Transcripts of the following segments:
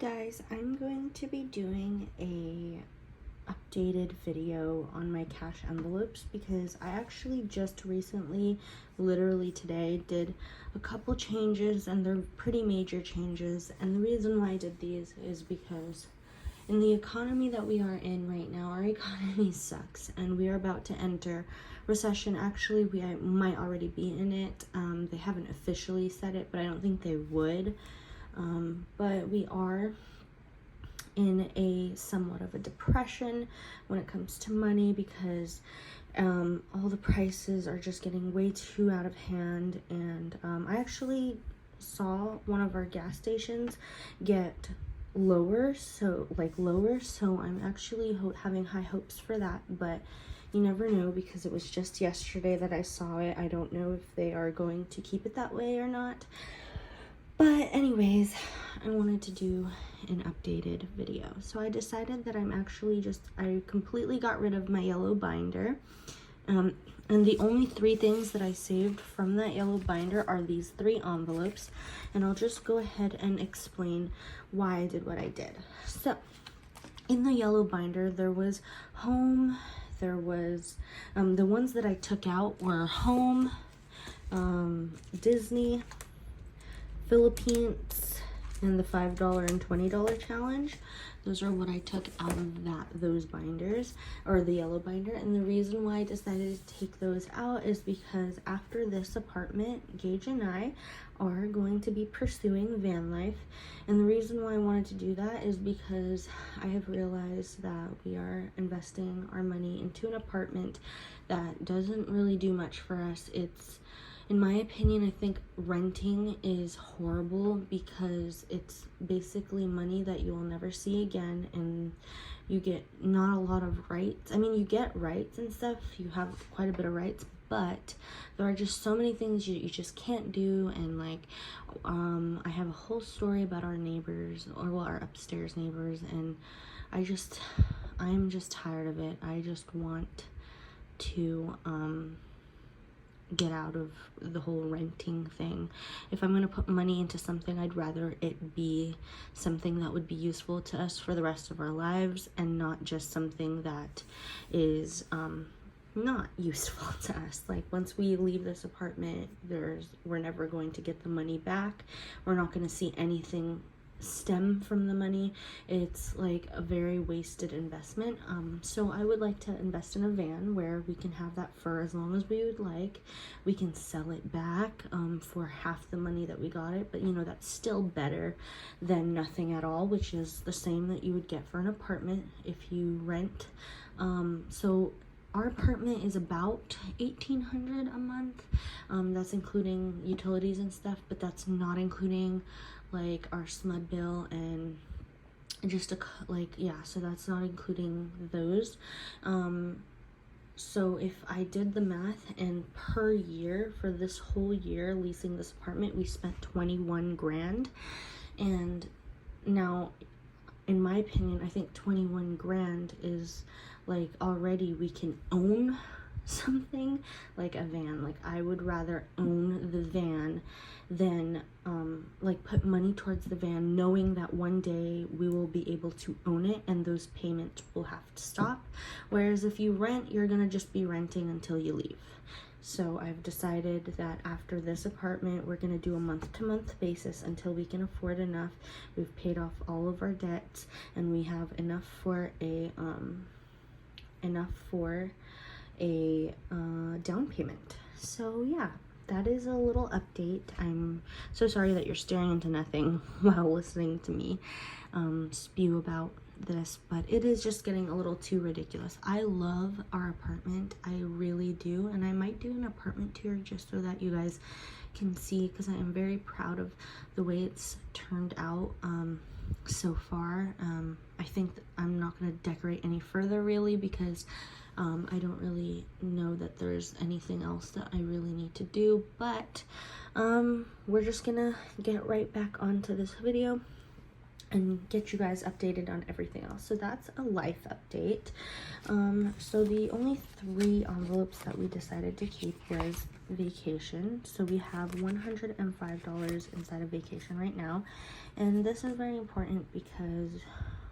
Guys, I'm going to be doing a updated video on my cash envelopes because I actually just recently, literally today, did a couple changes, and they're pretty major changes. And the reason why I did these is because in the economy that we are in right now, our economy sucks and we are about to enter recession. Actually, we might already be in it. They haven't officially said it, but I don't think they would. But we are in a somewhat of a depression when it comes to money because all the prices are just getting way too out of hand. And I actually saw one of our gas stations get lower, so I'm actually having high hopes for that, but you never know because it was just yesterday that I saw it. I don't know if they are going to keep it that way or not. But anyways, I wanted to do an updated video. So I decided that I completely got rid of my yellow binder. And the only three things that I saved from that yellow binder are these three envelopes. And I'll just go ahead and explain why I did what I did. So in the yellow binder, there was home, there was, the ones that I took out were home, Disney, Philippines, and the $5 and $20 challenge. Those are what I took out of those binders, or the yellow binder. And the reason why I decided to take those out is because after this apartment, Gage and I are going to be pursuing van life. And the reason why I wanted to do that is because I have realized that we are investing our money into an apartment that doesn't really do much for us. In my opinion, I think renting is horrible because it's basically money that you will never see again, and you get not a lot of rights. I mean, you get rights and stuff, you have quite a bit of rights, but there are just so many things you just can't do. And like, I have a whole story about our neighbors, our upstairs neighbors, and I'm just tired of it. I just want to, get out of the whole renting thing. If I'm going to put money into something, I'd rather it be something that would be useful to us for the rest of our lives, and not just something that is not useful to us. Like, once we leave this apartment, we're never going to get the money back. We're not going to see anything stem from the money. It's like a very wasted investment. So I would like to invest in a van where we can have that for as long as we would like. We can sell it back for half the money that we got it, but that's still better than nothing at all, which is the same that you would get for an apartment if you rent. So our apartment is about $1,800 a month. That's including utilities and stuff, but that's not including like our SMUD bill and just so that's not including those. So if I did the math, and per year for this whole year leasing this apartment, we spent 21 grand. And now, in my opinion, I think 21 grand is like, already we can own something like a van. Like, I would rather own the van than like put money towards the van, knowing that one day we will be able to own it and those payments will have to stop. Whereas if you rent, you're gonna just be renting until you leave. So I've decided that after this apartment, we're going to do a month-to-month basis until we can afford enough. We've paid off all of our debts, and we have enough for a down payment. So yeah, that is a little update. I'm so sorry that you're staring into nothing while listening to me spew about this, but it is just getting a little too ridiculous. I love our apartment, I really do, and I might do an apartment tour just so that you guys can see, because I am very proud of the way it's turned out so far. I think I'm not going to decorate any further really, because I don't really know that there's anything else that I really need to do, but we're just gonna get right back onto this video. and get you guys updated on everything else. So that's a life update. So the only 3 envelopes that we decided to keep was vacation. So we have $105 inside of vacation right now, and this is very important because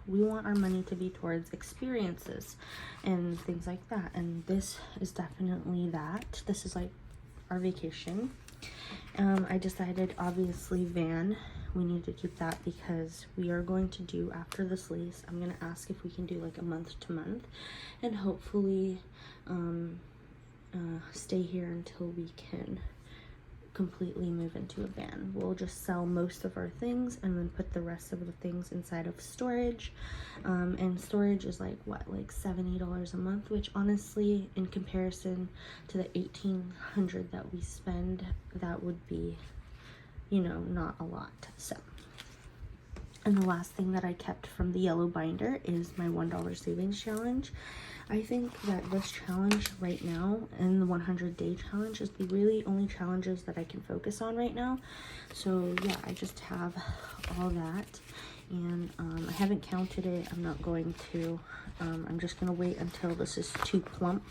we want our money to be towards experiences and things like that, and this is definitely that. This is like our vacation. I decided, obviously, van, we need to keep that because we are going to do, after this lease, I'm going to ask if we can do like a month to month, and hopefully stay here until we can completely move into a van. We'll just sell most of our things and then put the rest of the things inside of storage, and storage is like $70 a month, which honestly, in comparison to the $1,800 that we spend, that would be, you know, not a lot. So, and the last thing that I kept from the yellow binder is my $1 savings challenge. I think that this challenge right now and the 100-day challenge is the really only challenges that I can focus on right now. So yeah, I just have all that, and I haven't counted it. I'm not going to. I'm just gonna wait until this is too plump.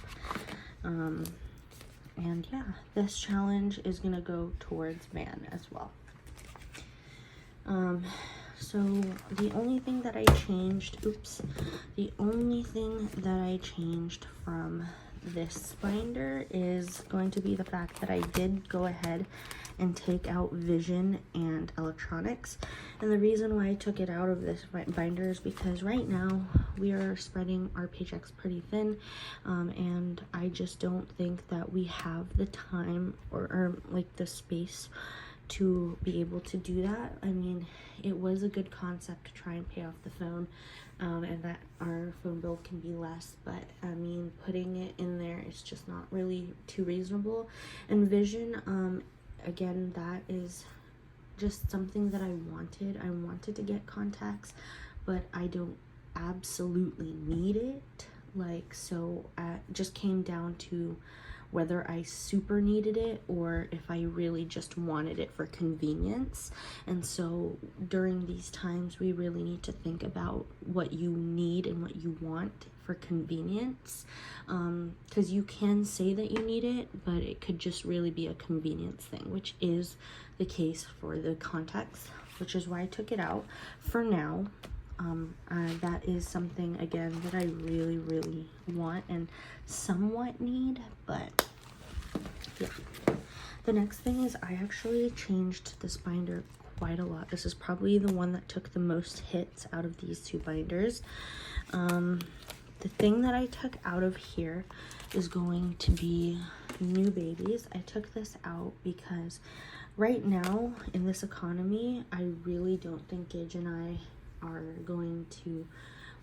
And yeah, this challenge is gonna go towards van as well. So the only thing that I changed, the only thing that I changed from this binder is going to be the fact that I did go ahead and take out vision and electronics. And the reason why I took it out of this binder is because right now we are spreading our paychecks pretty thin, and I just don't think that we have the time or like the space to be able to do that. I mean, it was a good concept to try and pay off the phone, and that our phone bill can be less, but I mean, putting it in there is just not really too reasonable. And vision, again, that is just something that I wanted to get contacts, but I don't absolutely need it. Like, so it just came down to whether I super needed it or if I really just wanted it for convenience. And so during these times, we really need to think about what you need and what you want for convenience, because you can say that you need it, but it could just really be a convenience thing, which is the case for the contacts, which is why I took it out for now. That is something, again, that I really, really want and somewhat need, but yeah. The next thing is I actually changed this binder quite a lot. This is probably the one that took the most hits out of these 2 binders. The thing that I took out of here is going to be new babies. I took this out because right now in this economy, I really don't think Gage and I are going to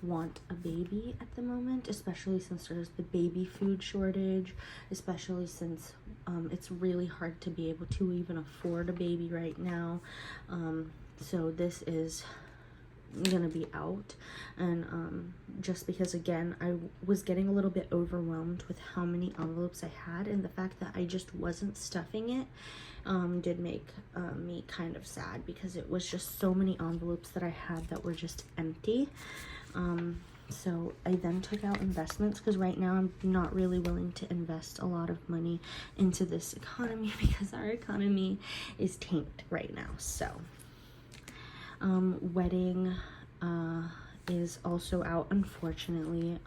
want a baby at the moment, especially since there's the baby food shortage, especially since it's really hard to be able to even afford a baby right now. So this is gonna be out, and just because, again, I was getting a little bit overwhelmed with how many envelopes I had, and the fact that I just wasn't stuffing it did make me kind of sad, because it was just so many envelopes that I had that were just empty. So I then took out investments, because right now I'm not really willing to invest a lot of money into this economy because our economy is tanked right now. So wedding is also out, unfortunately.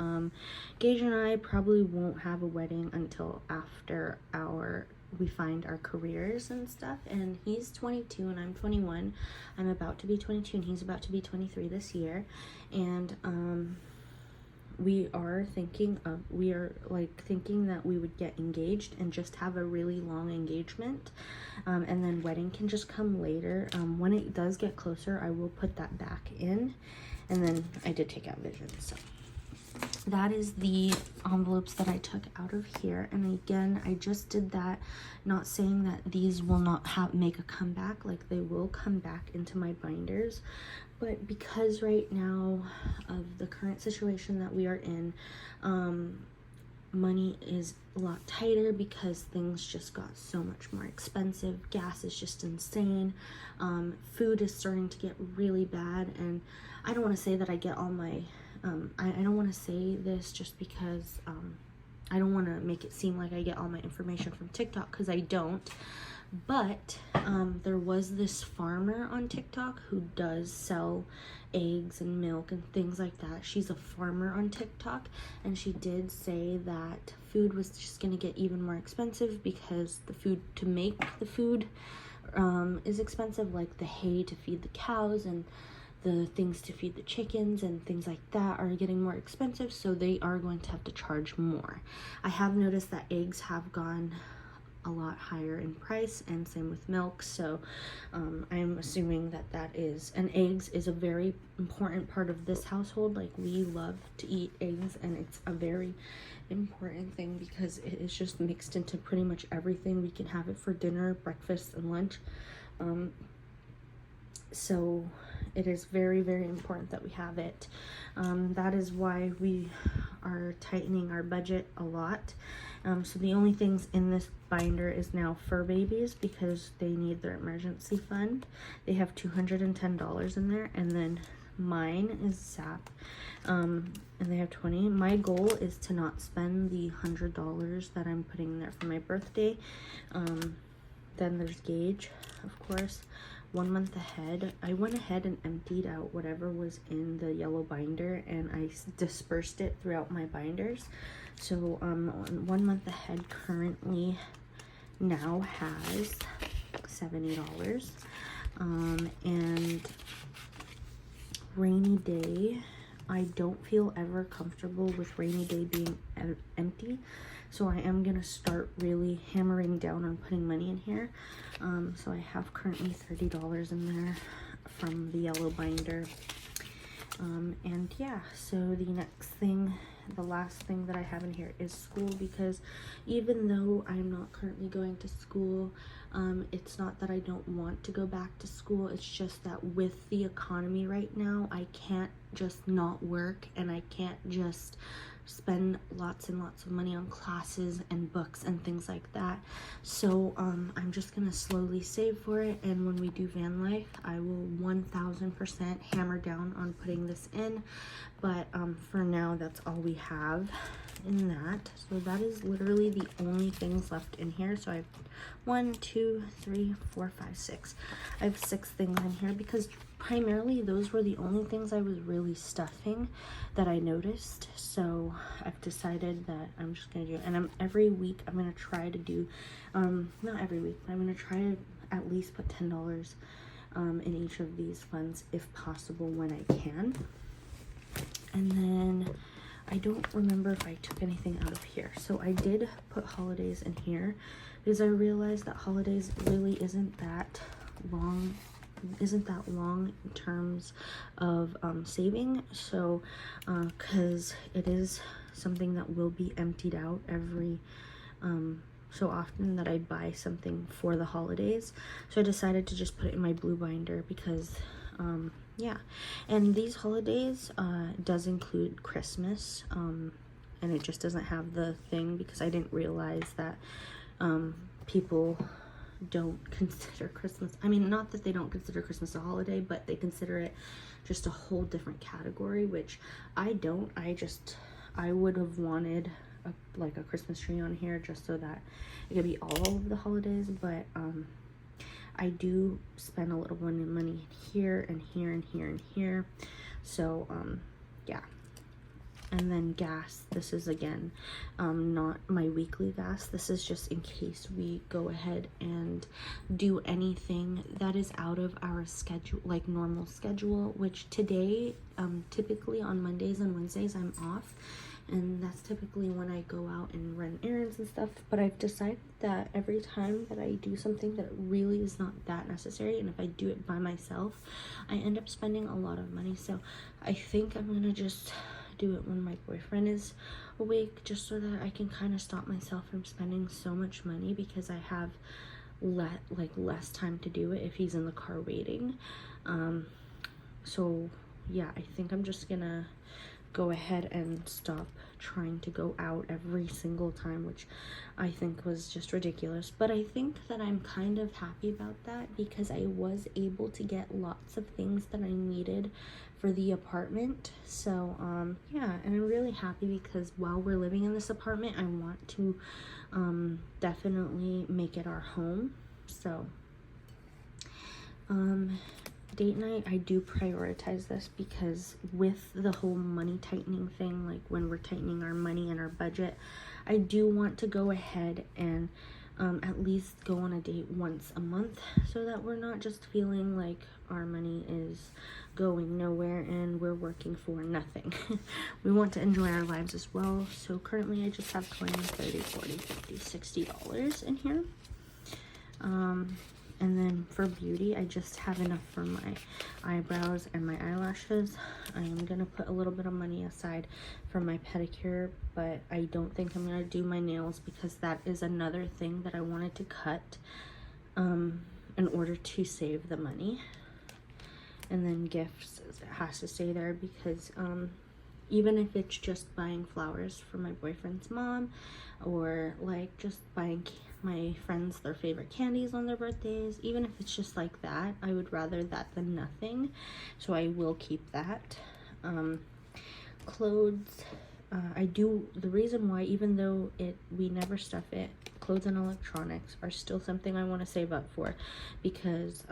Gage and I probably won't have a wedding until after we find our careers and stuff, and he's 22 and I'm 21. I'm about to be 22 and he's about to be 23 this year, and we are thinking that we would get engaged and just have a really long engagement, and then wedding can just come later. When it does get closer, I will put that back in. And then I did take out vision. So that is the envelopes that I took out of here. And again, I just did that, not saying that these will not make a comeback. Like, they will come back into my binders, but because right now of the current situation that we are in, money is a lot tighter because things just got so much more expensive. Gas is just insane. Food is starting to get really bad, and I don't want to say that I get all my I don't want to say this just because I don't want to make it seem like I get all my information from TikTok, because I don't. But there was this farmer on TikTok who does sell eggs and milk and things like that. She's a farmer on TikTok, and she did say that food was just going to get even more expensive because the food to make the food is expensive, like the hay to feed the cows and the things to feed the chickens and things like that are getting more expensive, so they are going to have to charge more. I have noticed that eggs have gone a lot higher in price, and same with milk, so I'm assuming that that is, and eggs is a very important part of this household. Like, we love to eat eggs, and it's a very important thing because it is just mixed into pretty much everything. We can have it for dinner, breakfast, and lunch, so it is very, very important that we have it. That is why we are tightening our budget a lot. So the only things in this binder is now fur babies, because they need their emergency fund. They have $210 in there, and then mine is SAP, and they have 20. My goal is to not spend the $100 that I'm putting in there for my birthday. Then there's Gage, of course. 1 month ahead, I went ahead and emptied out whatever was in the yellow binder, and I dispersed it throughout my binders. So 1 month ahead currently now has $70, and rainy day, I don't feel ever comfortable with rainy day being empty, so I am gonna start really hammering down on putting money in here. So I have currently $30 in there from the yellow binder. And yeah, so the next thing, the last thing that I have in here is school, because even though I'm not currently going to school, it's not that I don't want to go back to school. It's just that with the economy right now, I can't just not work, and I can't just spend lots and lots of money on classes and books and things like that. So I'm just gonna slowly save for it, and when we do van life, I will 1000% hammer down on putting this in. But for now, that's all we have in that. So that is literally the only things left in here. So I have 1, 2, 3, 4, 5, 6. I have 6 things in here because primarily those were the only things I was really stuffing that I noticed. So I've decided that I'm just gonna do it, and every week I'm gonna try to do, not every week, but I'm gonna try to at least put $10 in each of these funds if possible when I can. And then I don't remember if I took anything out of here. So I did put holidays in here because I realized that holidays really isn't that long in terms of saving. So because it is something that will be emptied out every so often that I buy something for the holidays. So I decided to just put it in my blue binder because yeah, and these holidays does include Christmas, and it just doesn't have the thing because I didn't realize that people don't consider Christmas, I mean, not that they don't consider Christmas a holiday, but they consider it just a whole different category, which I don't. I would have wanted like a Christmas tree on here just so that it could be all of the holidays, but I do spend a little money here and here and here and here. So yeah. And then gas, this is again not my weekly gas. This is just in case we go ahead and do anything that is out of our schedule, like normal schedule, which today typically on Mondays and Wednesdays I'm off, and that's typically when I go out and run errands and stuff. But I've decided that every time that I do something that really is not that necessary, and if I do it by myself, I end up spending a lot of money. So I think I'm gonna just do it when my boyfriend is awake, just so that I can kind of stop myself from spending so much money, because I have less time to do it if he's in the car waiting. So yeah, I think I'm just gonna go ahead and stop trying to go out every single time, which I think was just ridiculous. But I think that I'm kind of happy about that because I was able to get lots of things that I needed for the apartment. So yeah, and I'm really happy because while we're living in this apartment, I want to definitely make it our home. So date night, I do prioritize this because with the whole money tightening thing, like when we're tightening our money and our budget, I do want to go ahead and at least go on a date once a month so that we're not just feeling like our money is going nowhere and we're working for nothing. We want to enjoy our lives as well. So currently I just have 20, 30, 40, 50, $60 in here. And then for beauty, I just have enough for my eyebrows and my eyelashes. I am going to put a little bit of money aside for my pedicure, but I don't think I'm going to do my nails because that is another thing that I wanted to cut in order to save the money. And then gifts has to stay there because even if it's just buying flowers for my boyfriend's mom or like just buying my friends their favorite candies on their birthdays, even if it's just like that, I would rather that than nothing, so I will keep that. Clothes, the reason why, even though we never stuff it, clothes and electronics are still something I want to save up for because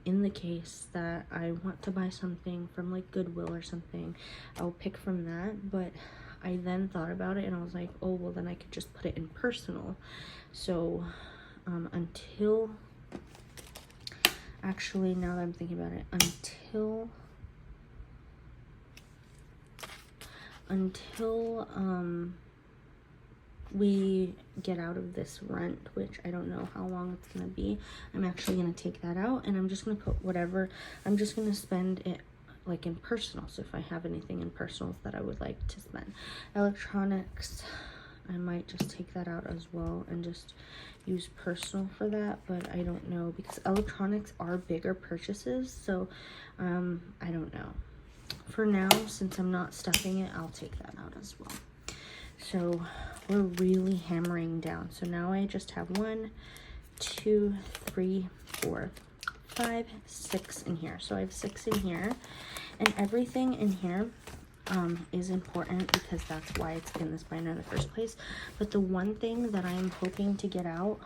in the case that I want to buy something from like Goodwill or something, I'll pick from that. But I then thought about it and I was like, oh well, then I could just put it in personal. So actually now that I'm thinking about it, until we get out of this rent, which I don't know how long it's gonna be, I'm actually gonna take that out and I'm just gonna put whatever, I'm just gonna spend it like in personal. So if I have anything in personals that I would like to spend. Electronics, I might just take that out as well and just use personal for that, but I don't know because electronics are bigger purchases, so I don't know. For now, since I'm not stuffing it, I'll take that out as well. So we're really hammering down. So now I just have 1, 2, 3, 4, 5, 6 in here. So I have 6 in here, and everything in here is important because that's why it's in this binder in the first place. But the one thing that I'm hoping to get out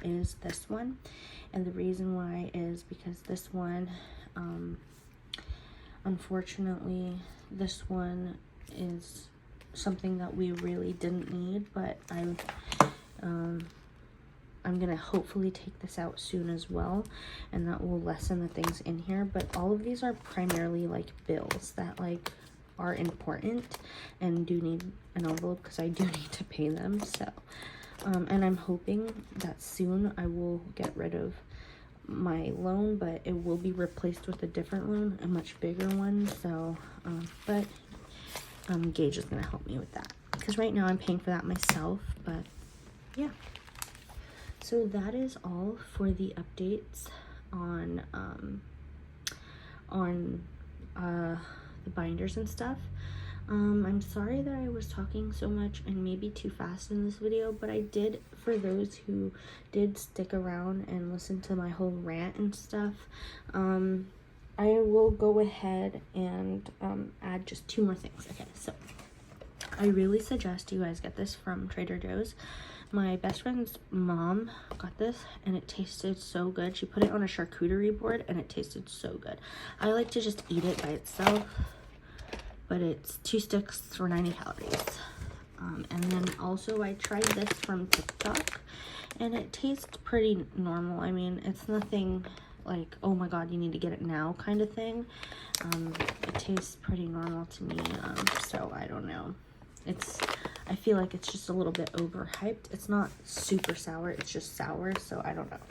is this one, and the reason why is because this one, unfortunately, this one is something that we really didn't need, but I'm gonna hopefully take this out soon as well, and that will lessen the things in here. But all of these are primarily like bills that like are important and do need an envelope because I do need to pay them. So and I'm hoping that soon I will get rid of my loan, but it will be replaced with a different loan, a much bigger one. So but Gage is gonna help me with that because right now I'm paying for that myself. But yeah, so that is all for the updates on the binders and stuff. I'm sorry that I was talking so much and maybe too fast in this video, but I did, for those who did stick around and listen to my whole rant and stuff, I will go ahead and add just 2 more things. Okay, so I really suggest you guys get this from Trader Joe's. My best friend's mom got this and it tasted so good. She put it on a charcuterie board and it tasted so good. I like to just eat it by itself, but it's 2 sticks for 90 calories. And then also I tried this from TikTok and it tastes pretty normal. I mean, it's nothing like, oh my god, you need to get it now kind of thing. It tastes pretty normal to me, so I don't know. I feel like it's just a little bit overhyped. It's not super sour, it's just sour, so I don't know.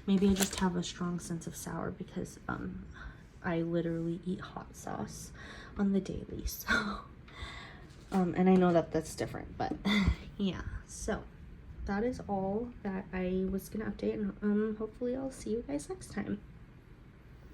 Maybe I just have a strong sense of sour because I literally eat hot sauce on the daily, so and I know that that's different, but yeah. So that is all that I was gonna update, and hopefully I'll see you guys next time.